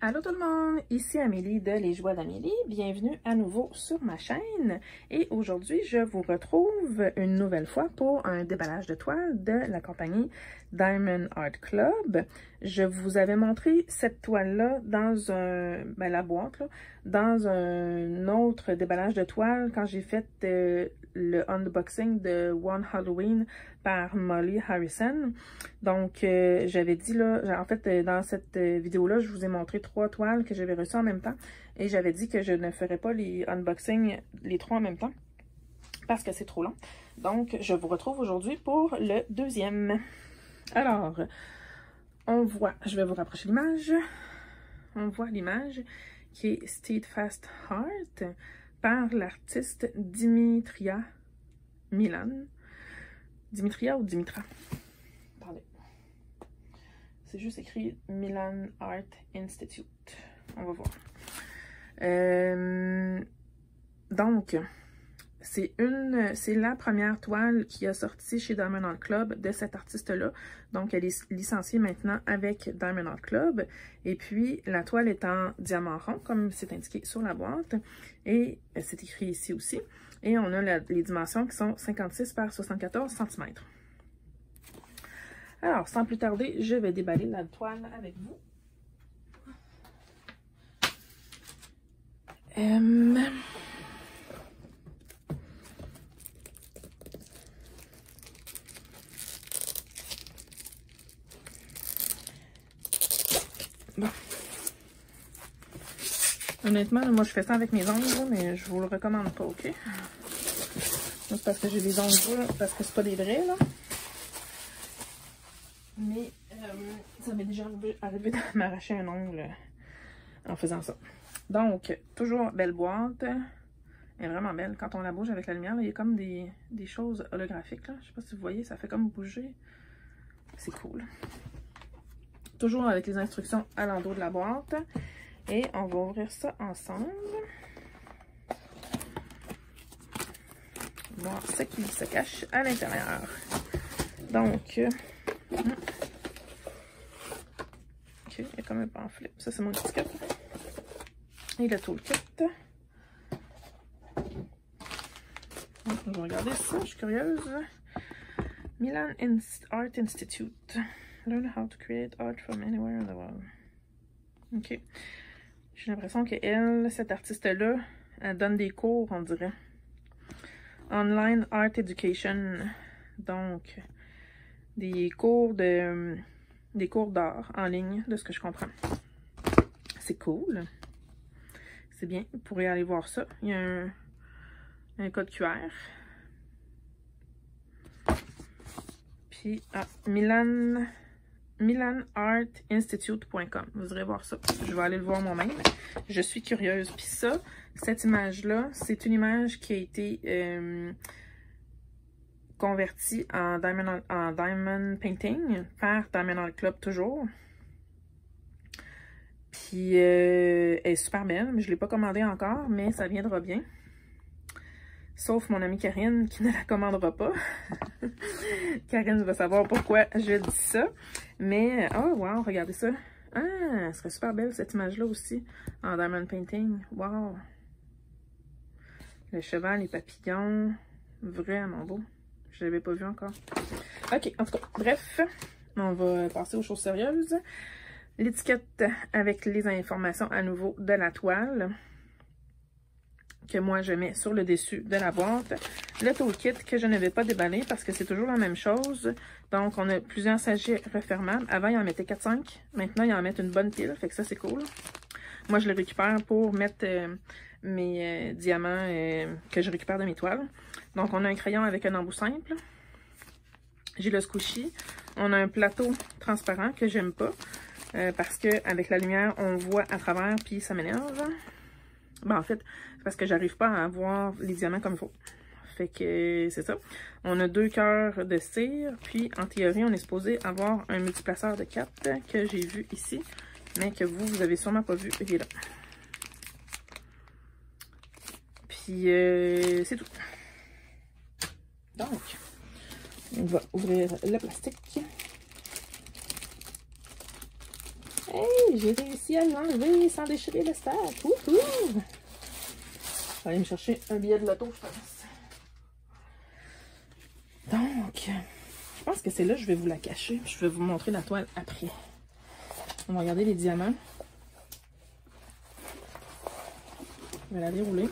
Allô tout le monde, ici Amélie de Les Joies d'Amélie, bienvenue à nouveau sur ma chaîne et aujourd'hui je vous retrouve une nouvelle fois pour un déballage de toile de la compagnie Diamond Art Club. Je vous avais montré cette toile-là dans la boîte, là, dans un autre déballage de toile quand j'ai fait le unboxing de One Halloween par Molly Harrison. Donc, j'avais dit là, en fait, dans cette vidéo-là, je vous ai montré 3 toiles que j'avais reçues en même temps. Et j'avais dit que je ne ferais pas les unboxings, les 3 en même temps, parce que c'est trop long. Donc, je vous retrouve aujourd'hui pour le deuxième. Alors, on voit, je vais vous rapprocher l'image. On voit l'image qui est Steadfast Heart par l'artiste Dimitria Milan. Dimitria ou Dimitra? Attendez. C'est juste écrit Milan Art Institute. On va voir. Donc, c'est la première toile qui a sorti chez Diamond Art Club de cet artiste-là. Donc, elle est licenciée maintenant avec Diamond Art Club. Et puis, la toile est en diamant rond, comme c'est indiqué sur la boîte. Et c'est écrit ici aussi. Et on a les dimensions qui sont 56 par 74 cm. Alors, sans plus tarder, je vais déballer la toile avec vous. Bon. Honnêtement, là, moi je fais ça avec mes ongles, mais je vous le recommande pas, ok? C'est parce que j'ai des ongles, parce que c'est pas des vrais, là. Mais ça m'est déjà arrivé de m'arracher un ongle en faisant ça. Donc, toujours belle boîte. Elle est vraiment belle. Quand on la bouge avec la lumière, là, il y a comme des choses holographiques, là. Je sais pas si vous voyez, ça fait comme bouger. C'est cool. Toujours avec les instructions à l'endos de la boîte. Et on va ouvrir ça ensemble. Voir ce qui se cache à l'intérieur. Donc, ok, il y a comme un pamphlet. Ça, c'est mon étiquette. Et le toolkit. Donc, je vais regarder ça, je suis curieuse. Milan Art Institute. Learn how to create art from anywhere in the world. Ok. J'ai l'impression qu'elle, cette artiste-là, elle donne des cours, on dirait. Online Art Education. Donc, des cours d'art en ligne, de ce que je comprends. C'est cool. C'est bien. Vous pourrez aller voir ça. Il y a un code QR. Puis, milanartinstitute.com. Vous irez voir ça. Je vais aller le voir moi-même. Je suis curieuse. Puis ça, cette image-là, c'est une image qui a été convertie en diamond painting par Diamond Art Club toujours. Puis elle est super belle, mais je ne l'ai pas commandée encore, mais ça viendra bien. Sauf mon amie Karine qui ne la commandera pas. Karine va savoir pourquoi je dis ça. Mais, oh wow, regardez ça. Ah, elle serait super belle cette image-là aussi, en diamond painting. Wow. Le cheval, les papillons, vraiment beau. Je ne l'avais pas vu encore. Ok, en tout cas, bref, on va passer aux choses sérieuses. L'étiquette avec les informations à nouveau de la toile que moi je mets sur le dessus de la boîte. Le toolkit que je ne vais pas déballer parce que c'est toujours la même chose. Donc on a plusieurs sachets refermables. Avant il en mettait 4-5. Maintenant il en met une bonne pile. Fait que ça c'est cool. Moi je les récupère pour mettre mes diamants que je récupère de mes toiles. Donc on a un crayon avec un embout simple. J'ai le squishy. On a un plateau transparent que j'aime pas. Parce que avec la lumière, on voit à travers, puis ça m'énerve. Ben, en fait, c'est parce que j'arrive pas à voir les diamants comme il faut. Fait que c'est ça. On a 2 cœurs de cire, puis en théorie, on est supposé avoir un multiplaceur de 4 que j'ai vu ici, mais que vous avez sûrement pas vu, il est là. Puis c'est tout. Donc, on va ouvrir le plastique. Hey, j'ai réussi à l'enlever sans déchirer le stack. Wouhou! Je vais aller me chercher un billet de loto, je pense. Donc, je pense que c'est là que je vais vous la cacher. Je vais vous montrer la toile après. On va regarder les diamants. Je vais la dérouler.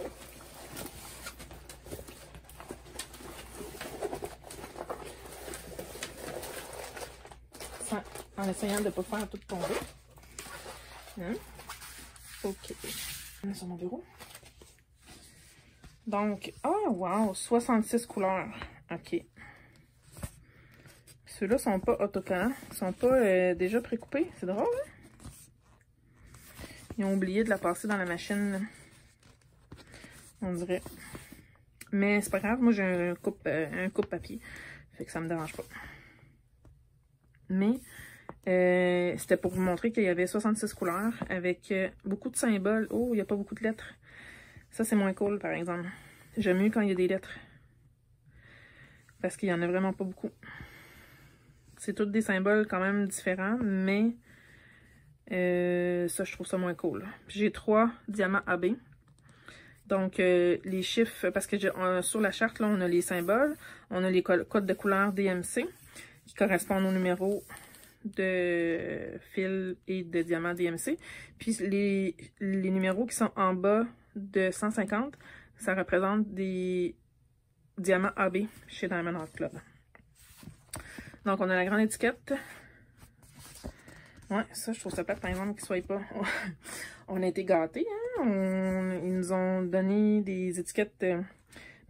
En essayant de ne pas faire tout tomber. Hein? Ok. On est sur mon bureau. Donc, oh wow, 66 couleurs. Ok. Ceux-là sont pas autocollants. Ils sont pas déjà précoupés. C'est drôle, hein? Ils ont oublié de la passer dans la machine. On dirait. Mais c'est pas grave. Moi, j'ai un coupe papier. Fait que ça me dérange pas. Mais c'était pour vous montrer qu'il y avait 66 couleurs avec beaucoup de symboles. Oh, il n'y a pas beaucoup de lettres. Ça, c'est moins cool, par exemple. J'aime mieux quand il y a des lettres. Parce qu'il n'y en a vraiment pas beaucoup. C'est tous des symboles quand même différents, mais ça, je trouve ça moins cool. J'ai 3 diamants AB. Donc, les chiffres, parce que sur la charte, là, on a les symboles, on a les codes de couleur DMC qui correspondent aux numéros de fil et de diamant DMC. Puis les numéros qui sont en bas de 150, ça représente des diamants AB chez Diamond Art Club. Donc, on a la grande étiquette. Ouais, ça, je trouve ça plate, par exemple, qu'ils ne soient pas... On a été gâtés, hein? Ils nous ont donné des étiquettes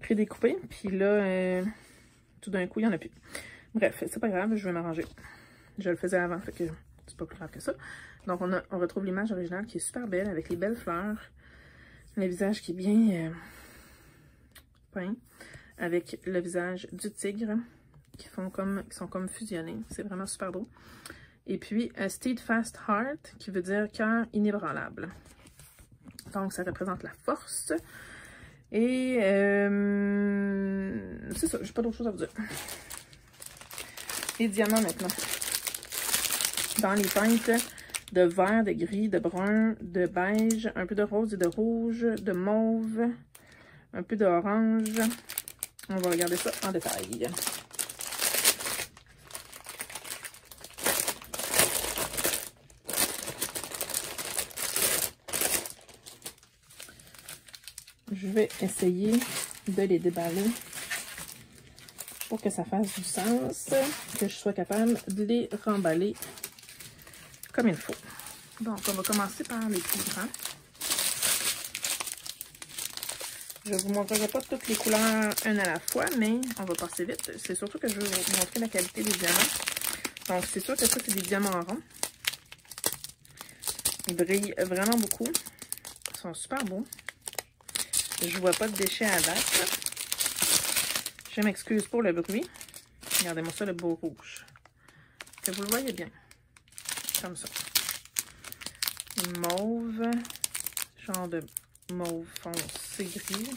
prédécoupées. Puis là, tout d'un coup, il n'y en a plus. Bref, c'est pas grave, je vais m'arranger. Je le faisais avant, fait que c'est pas plus grave que ça. Donc, on retrouve l'image originale qui est super belle, avec les belles fleurs. Le visage qui est bien peint. Avec le visage du tigre, qui sont comme fusionnés. C'est vraiment super beau. Et puis, Steadfast Heart, qui veut dire cœur inébranlable. Donc, ça représente la force. Et c'est ça, j'ai pas d'autre chose à vous dire. Les diamants maintenant. Dans les teintes de vert, de gris, de brun, de beige, un peu de rose et de rouge, de mauve, un peu d'orange. On va regarder ça en détail. Je vais essayer de les déballer pour que ça fasse du sens, que je sois capable de les remballer comme il faut. Donc, on va commencer par les plus grands. Je ne vous montrerai pas toutes les couleurs une à la fois, mais on va passer vite. C'est surtout que je vais vous montrer la qualité des diamants. Donc, c'est sûr que ça, c'est des diamants ronds. Ils brillent vraiment beaucoup. Ils sont super beaux. Je vois pas de déchets à date. Je m'excuse pour le bruit. Regardez-moi ça, le beau rouge. Que vous le voyez bien. Comme ça. Mauve. Genre de mauve foncé gris.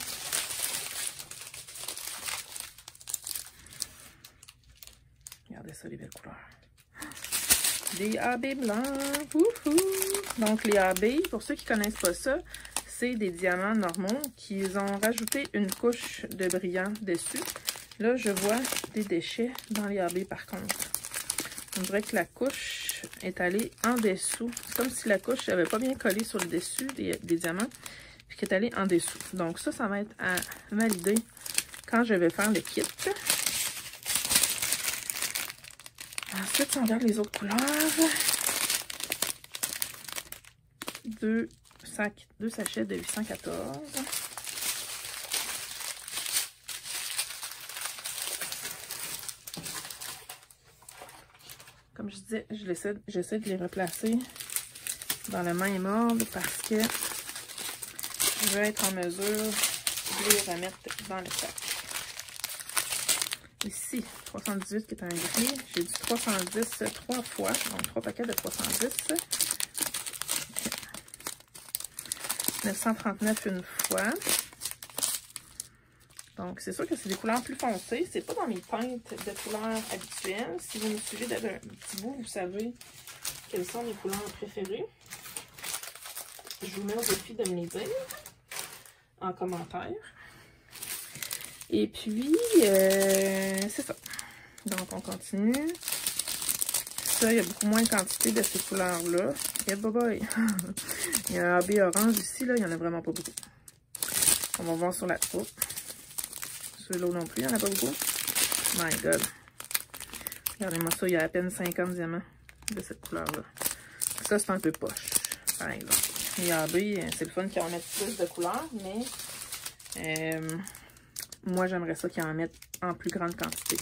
Regardez ça, les belles couleurs. Des AB blancs. Wouhou! Donc, les AB, pour ceux qui ne connaissent pas ça, c'est des diamants normaux qu'ils ont rajouté une couche de brillant dessus. Là, je vois des déchets dans les AB par contre. On dirait que la couche est allée en dessous. C'est comme si la couche n'avait pas bien collé sur le dessus des diamants, puis qu'elle est allée en dessous. Donc ça, ça va être à valider quand je vais faire le kit. Ensuite, si on regarde les autres couleurs. Deux sachets de 814. Comme je disais, j'essaie de les replacer dans le même ordre parce que je veux être en mesure de les remettre dans le sac. Ici, 318 qui est un gris. J'ai du 310 3 fois, donc 3 paquets de 310. 939 une fois. Donc, c'est sûr que c'est des couleurs plus foncées. C'est pas dans mes teintes de couleurs habituelles. Si vous me suivez depuis un petit bout, vous savez quelles sont mes couleurs préférées. Je vous mets au défi de me les dire en commentaire. Et puis, c'est ça. Donc, on continue. Ça, il y a beaucoup moins de quantité de ces couleurs-là. Et bye bye! Il y a un AB orange ici, là, il n'y en a vraiment pas beaucoup. On va voir sur la troupe. Celui-là non plus, il n'y en a pas beaucoup. My God! Regardez-moi ça, il y a à peine 50 diamants de cette couleur-là. Ça, c'est un peu poche, par exemple. Les AB, c'est le fun qu'ils en mettent plus de couleurs, mais moi, j'aimerais ça qu'ils en mettent en plus grande quantité.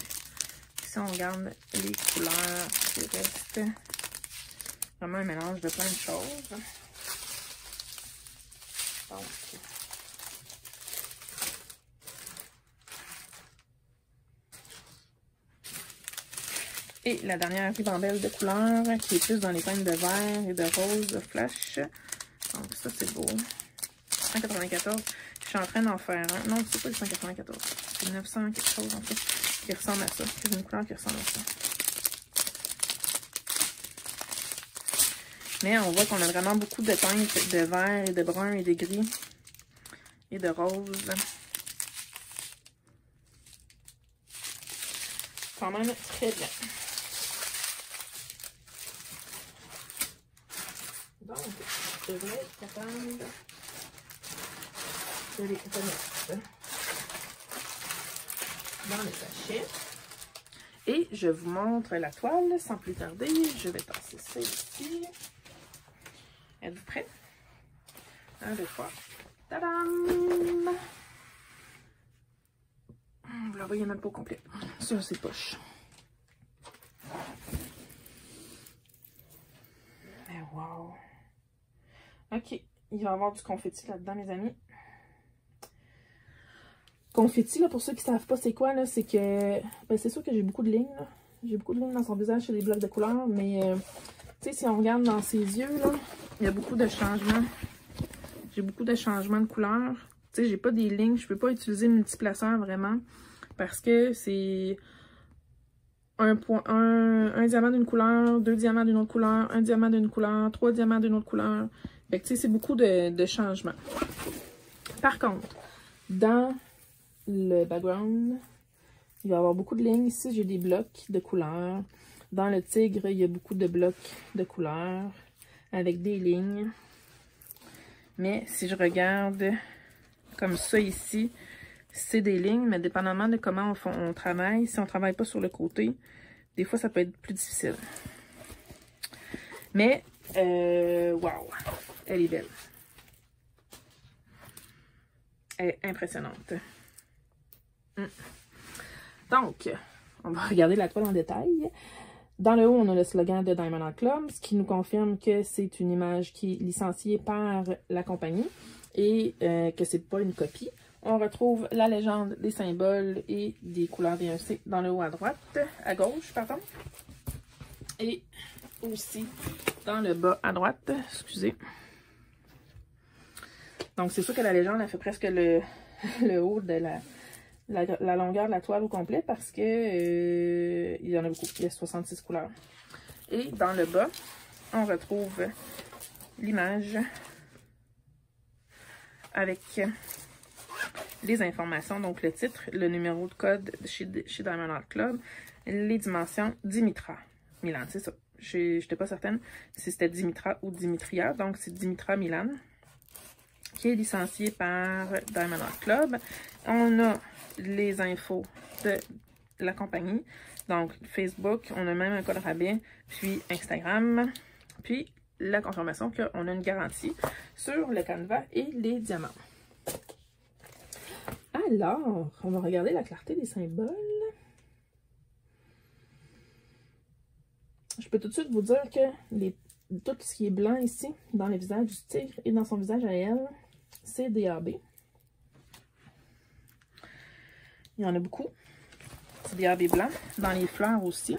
Si on regarde les couleurs qui restent, vraiment un mélange de plein de choses. Donc, et la dernière ribambelle de couleurs qui est plus dans les teintes de vert et de rose flash. Donc ça c'est beau. 194. Je suis en train d'en faire un. Non, c'est pas le 194. C'est 900 quelque chose en fait. Qui ressemble à ça. C'est une couleur qui ressemble à ça. Mais on voit qu'on a vraiment beaucoup de teintes de vert et de brun et de gris. Et de rose. Quand même très bien. Donc, je devrais être capable de les mettre dans le sachet. Et je vous montre la toile sans plus tarder. Je vais tasser ça ici. Êtes-vous prêts? 1, 2, 3. Tadam! Vous la voyez même pas au complet. Ça, c'est poche. Mais wow! Ok, il va y avoir du confetti là-dedans, mes amis. Confetti, là, pour ceux qui ne savent pas c'est quoi, là, c'est que... Ben, c'est sûr que j'ai beaucoup de lignes, là. J'ai beaucoup de lignes dans son visage sur des blocs de couleurs, mais... tu sais, si on regarde dans ses yeux, là, il y a beaucoup de changements. J'ai beaucoup de changements de couleurs. Tu sais, j'ai pas des lignes, je peux pas utiliser multiplaceur vraiment, parce que c'est... Un diamant d'une couleur, 2 diamants d'une autre couleur, 1 diamant d'une couleur, 3 diamants d'une autre couleur. Fait que tu sais, c'est beaucoup de changements. Par contre, dans le background, il va y avoir beaucoup de lignes. Ici, j'ai des blocs de couleurs. Dans le tigre, il y a beaucoup de blocs de couleurs avec des lignes. Mais si je regarde comme ça ici, c'est des lignes, mais dépendamment de comment on travaille, si on ne travaille pas sur le côté, des fois, ça peut être plus difficile. Mais, wow, elle est belle. Elle est impressionnante. Donc, on va regarder la toile en détail. Dans le haut, on a le slogan de Diamond Art Club, ce qui nous confirme que c'est une image qui est licenciée par la compagnie et que c'est pas une copie. On retrouve la légende des symboles et des couleurs D1C dans le haut à droite, à gauche, pardon. Et aussi dans le bas à droite, excusez. Donc, c'est sûr que la légende, elle fait presque le haut de la longueur de la toile au complet parce que il y en a beaucoup. Il y a 66 couleurs. Et dans le bas, on retrouve l'image avec les informations, donc le titre, le numéro de code chez Diamond Art Club, les dimensions Dimitra Milan, c'est ça. Je n'étais pas certaine si c'était Dimitra ou Dimitria, donc c'est Dimitra Milan, qui est licencié par Diamond Art Club. On a les infos de la compagnie, donc Facebook, on a même un code rabais, puis Instagram, puis la confirmation qu'on a une garantie sur le canevas et les diamants. Alors, on va regarder la clarté des symboles. Je peux tout de suite vous dire que tout ce qui est blanc ici, dans le visage du tigre et dans son visage à elle, c'est des AB. Il y en a beaucoup. C'est des AB blancs. Dans les fleurs aussi.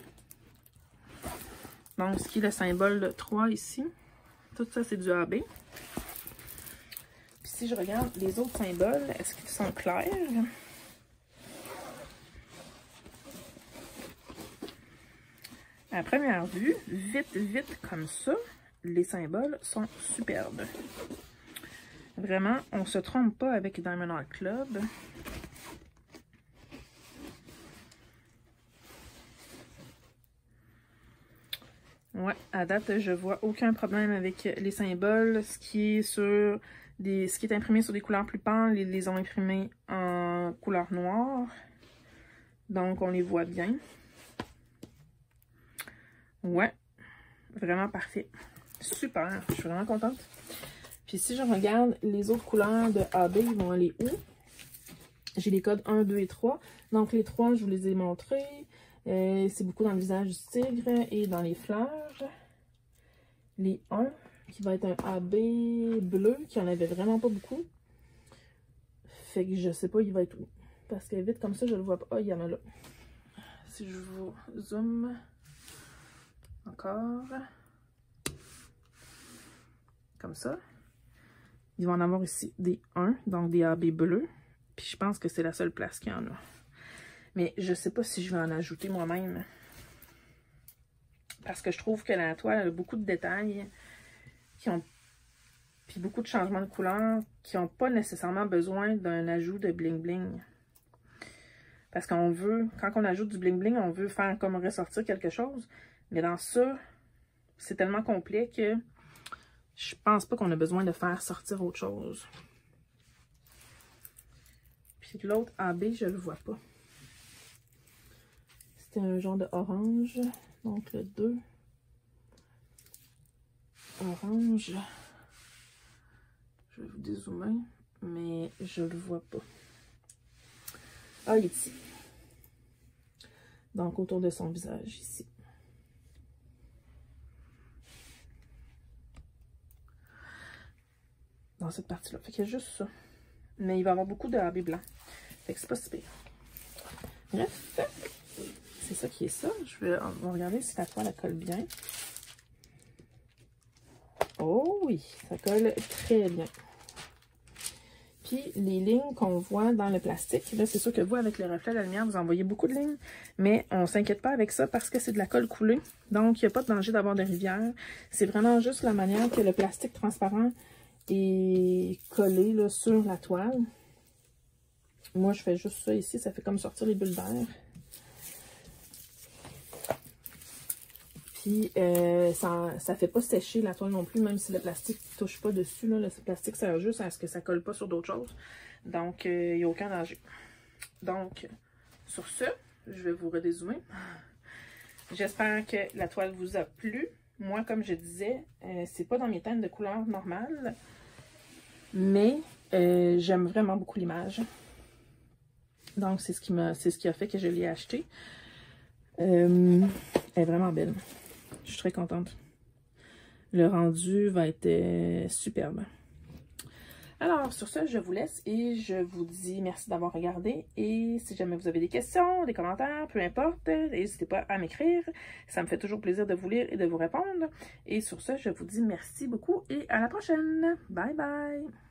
Donc, ce qui est le symbole 3 ici, tout ça, c'est du AB. Puis si je regarde les autres symboles, est-ce qu'ils sont clairs? À première vue, vite comme ça, les symboles sont superbes. Vraiment, on se trompe pas avec Diamond Art Club. Ouais, à date, je vois aucun problème avec les symboles. Ce qui est imprimé sur des couleurs plus pâles, ils les ont imprimés en couleur noire. Donc, on les voit bien. Ouais, vraiment parfait. Super, je suis vraiment contente. Puis si je regarde les autres couleurs de AB, ils vont aller où? J'ai les codes 1, 2 et 3. Donc, les 3, je vous les ai montrés. C'est beaucoup dans le visage du tigre et dans les fleurs. Les 1, qui va être un AB bleu, qui en avait vraiment pas beaucoup. Fait que je sais pas, il va être où. Parce que vite comme ça, je le vois pas. Ah, il y en a là. Si je vous zoome encore. Comme ça. Ils vont en avoir ici des 1, donc des AB bleus. Puis je pense que c'est la seule place qu'il y en a. Mais je sais pas si je vais en ajouter moi-même. Parce que je trouve que la toile a beaucoup de détails puis beaucoup de changements de couleur qui n'ont pas nécessairement besoin d'un ajout de bling-bling. Parce qu'on veut, quand on ajoute du bling-bling, on veut faire comme ressortir quelque chose. Mais dans ça, c'est tellement complet que je pense pas qu'on a besoin de faire sortir autre chose. Puis l'autre AB, je le vois pas. C'était un genre de orange. Donc le 2. Orange. Je vais vous dézoomer, mais je le vois pas. Ah, il est ici. Donc autour de son visage, ici. Dans cette partie-là. Fait qu'il y a juste ça. Mais il va y avoir beaucoup de AB blanc. Fait que c'est pas si pire. Bref, c'est ça qui est ça. On va regarder si la toile colle bien. Oh oui, ça colle très bien. Puis les lignes qu'on voit dans le plastique, là c'est sûr que vous, avec le reflet de la lumière, vous en voyez beaucoup de lignes. Mais on s'inquiète pas avec ça parce que c'est de la colle coulée. Donc il n'y a pas de danger d'avoir de rivière. C'est vraiment juste la manière que le plastique transparent est collé là, sur la toile. Moi, je fais juste ça ici. Ça fait comme sortir les bulles d'air. Puis, ça fait pas sécher la toile non plus, même si le plastique ne touche pas dessus. Là, le plastique sert juste à ce que ça colle pas sur d'autres choses. Donc, il n'y a aucun danger. Donc, sur ce, je vais vous redézoomer. J'espère que la toile vous a plu. Moi, comme je disais, c'est pas dans mes teintes de couleur normales. Mais, j'aime vraiment beaucoup l'image. Donc, c'est ce qui a fait que je l'ai acheté. Elle est vraiment belle. Je suis très contente. Le rendu va être superbe. Alors, sur ce, je vous laisse et je vous dis merci d'avoir regardé. Et si jamais vous avez des questions, des commentaires, peu importe, n'hésitez pas à m'écrire. Ça me fait toujours plaisir de vous lire et de vous répondre. Et sur ce, je vous dis merci beaucoup et à la prochaine. Bye bye!